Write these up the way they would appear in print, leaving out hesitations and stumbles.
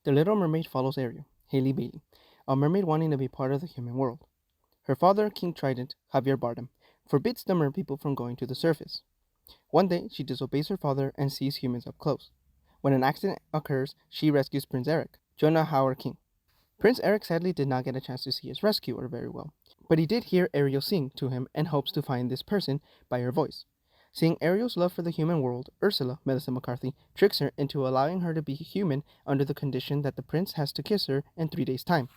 The Little Mermaid follows Ariel, Halle Bailey, a mermaid wanting to be part of the human world. Her father, King Trident, Javier Bardem, forbids the merpeople from going to the surface. One day, she disobeys her father and sees humans up close. When an accident occurs, she rescues Prince Eric, Jonah Howard King. Prince Eric sadly did not get a chance to see his rescuer very well, but he did hear Ariel sing to him and hopes to find this person by her voice. Seeing Ariel's love for the human world, Ursula, Melissa McCarthy, tricks her into allowing her to be human under the condition that the prince has to kiss her in 3 days' time.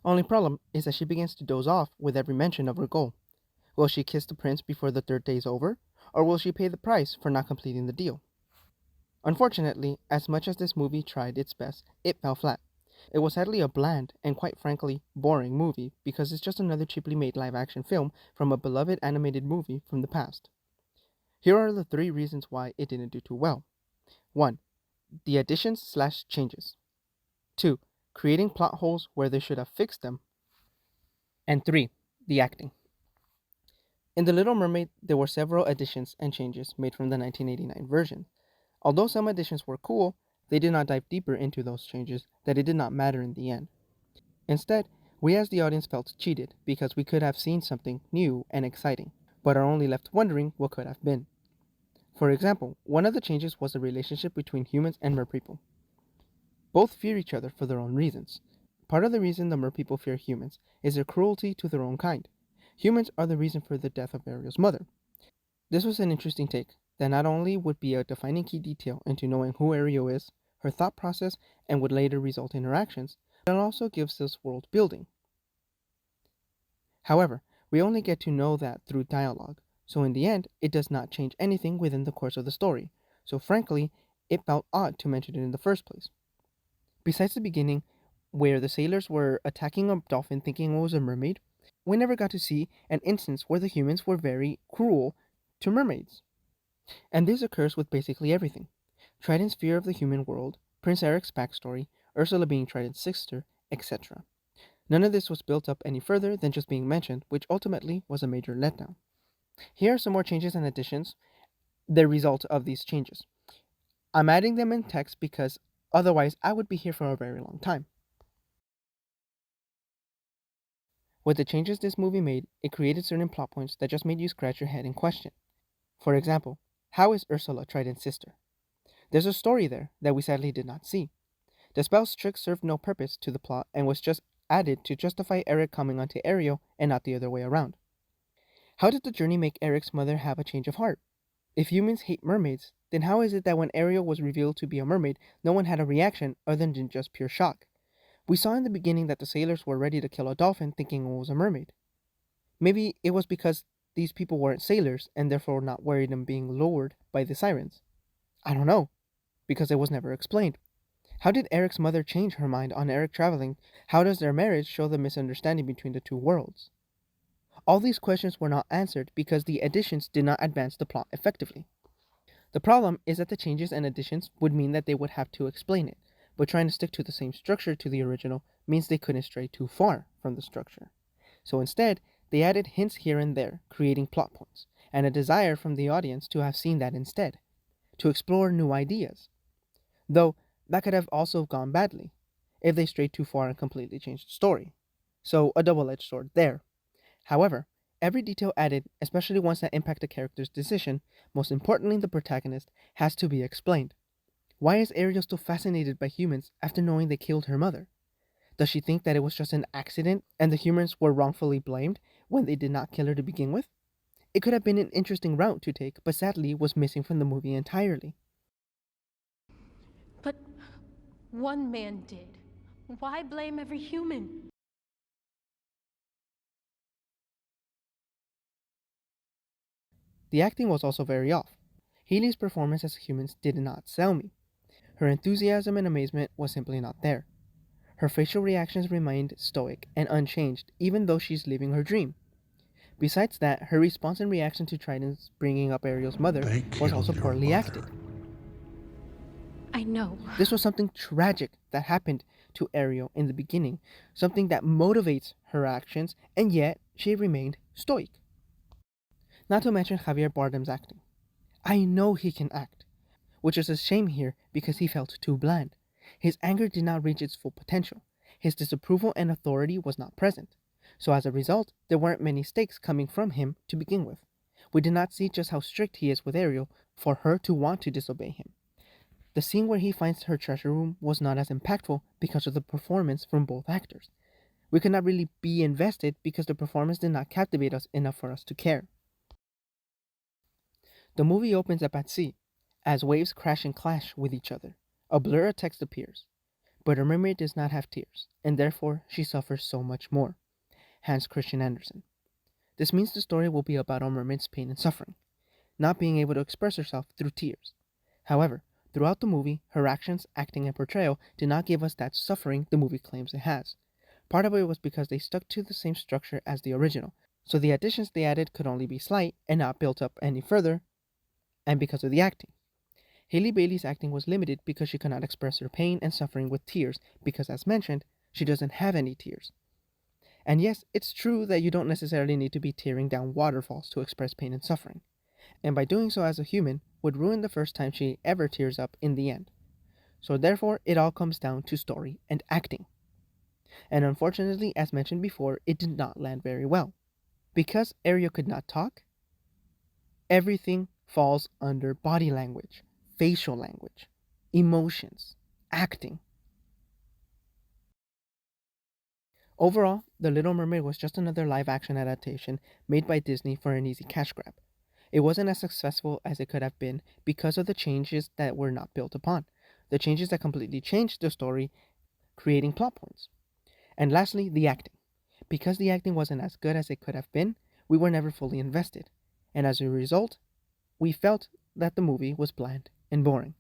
Only problem is that she begins to doze off with every mention of her goal. Will she kiss the prince before the third day is over, or will she pay the price for not completing the deal? Unfortunately, as much as this movie tried its best, it fell flat. It was sadly a bland and quite frankly boring movie because it's just another cheaply made live action film from a beloved animated movie from the past. Here are the 3 reasons why it didn't do too well. 1. The additions/changes. 2. Creating plot holes where they should have fixed them. And 3. The acting. In The Little Mermaid, there were several additions and changes made from the 1989 version. Although some additions were cool, they did not dive deeper into those changes that it did not matter in the end. Instead, we as the audience felt cheated because we could have seen something new and exciting, but are only left wondering what could have been. For example, one of the changes was the relationship between humans and merpeople. Both fear each other for their own reasons. Part of the reason the merpeople fear humans is their cruelty to their own kind. Humans are the reason for the death of Ariel's mother. This was an interesting take that not only would be a defining key detail into knowing who Ariel is, her thought process, and would later result in her actions, but it also gives us world building. However, we only get to know that through dialogue, so in the end, it does not change anything within the course of the story, so frankly, it felt odd to mention it in the first place. Besides the beginning, where the sailors were attacking a dolphin thinking it was a mermaid, we never got to see an instance where the humans were very cruel to mermaids. And this occurs with basically everything. Trident's fear of the human world, Prince Eric's backstory, Ursula being Trident's sister, etc. None of this was built up any further than just being mentioned, which ultimately was a major letdown. Here are some more changes and additions, the result of these changes. I'm adding them in text because otherwise I would be here for a very long time. With the changes this movie made, it created certain plot points that just made you scratch your head and question. For example, how is Ursula Trident's sister? There's a story there that we sadly did not see. The spell's trick served no purpose to the plot and was just added to justify Eric coming onto Ariel and not the other way around. How did the journey make Eric's mother have a change of heart? If humans hate mermaids, then how is it that when Ariel was revealed to be a mermaid, no one had a reaction other than just pure shock? We saw in the beginning that the sailors were ready to kill a dolphin thinking it was a mermaid. Maybe it was because these people weren't sailors and therefore not worried on being lured by the sirens. I don't know, because it was never explained. How did Eric's mother change her mind on Eric traveling? How does their marriage show the misunderstanding between the two worlds? All these questions were not answered because the additions did not advance the plot effectively. The problem is that the changes and additions would mean that they would have to explain it, but trying to stick to the same structure to the original means they couldn't stray too far from the structure. So instead, they added hints here and there, creating plot points, and a desire from the audience to have seen that instead, to explore new ideas. Though, that could have also gone badly, if they strayed too far and completely changed the story. So, a double-edged sword there. However, every detail added, especially ones that impact the character's decision, most importantly the protagonist, has to be explained. Why is Ariel still fascinated by humans after knowing they killed her mother? Does she think that it was just an accident and the humans were wrongfully blamed when they did not kill her to begin with? It could have been an interesting route to take, but sadly was missing from the movie entirely. But one man did. Why blame every human? The acting was also very off. Healy's performance as humans did not sell me. Her enthusiasm and amazement was simply not there. Her facial reactions remained stoic and unchanged even though she's living her dream. Besides that, her response and reaction to Trident's bringing up Ariel's mother was also poorly acted. I know. This was something tragic that happened to Ariel in the beginning, something that motivates her actions, and yet she remained stoic. Not to mention Javier Bardem's acting. I know he can act, which is a shame here because he felt too bland. His anger did not reach its full potential. His disapproval and authority was not present. So as a result, there weren't many stakes coming from him to begin with. We did not see just how strict he is with Ariel for her to want to disobey him. The scene where he finds her treasure room was not as impactful because of the performance from both actors. We could not really be invested because the performance did not captivate us enough for us to care. The movie opens up at sea, as waves crash and clash with each other. A blur of text appears, but a mermaid does not have tears, and therefore she suffers so much more. Hans Christian Andersen. This means the story will be about a mermaid's pain and suffering, not being able to express herself through tears. However, throughout the movie, her actions, acting, and portrayal did not give us that suffering the movie claims it has. Part of it was because they stuck to the same structure as the original, so the additions they added could only be slight and not built up any further, and because of the acting. Halle Bailey's acting was limited because she could not express her pain and suffering with tears because, as mentioned, she doesn't have any tears. And yes, it's true that you don't necessarily need to be tearing down waterfalls to express pain and suffering, and by doing so as a human would ruin the first time she ever tears up in the end. So therefore, it all comes down to story and acting. And unfortunately, as mentioned before, it did not land very well. Because Ariel could not talk, everything falls under body language, facial language, emotions, acting. Overall, The Little Mermaid was just another live action adaptation made by Disney for an easy cash grab. It wasn't as successful as it could have been because of the changes that were not built upon, the changes that completely changed the story, creating plot points. And lastly, the acting. Because the acting wasn't as good as it could have been, we were never fully invested, and as a result, we felt that the movie was bland and boring.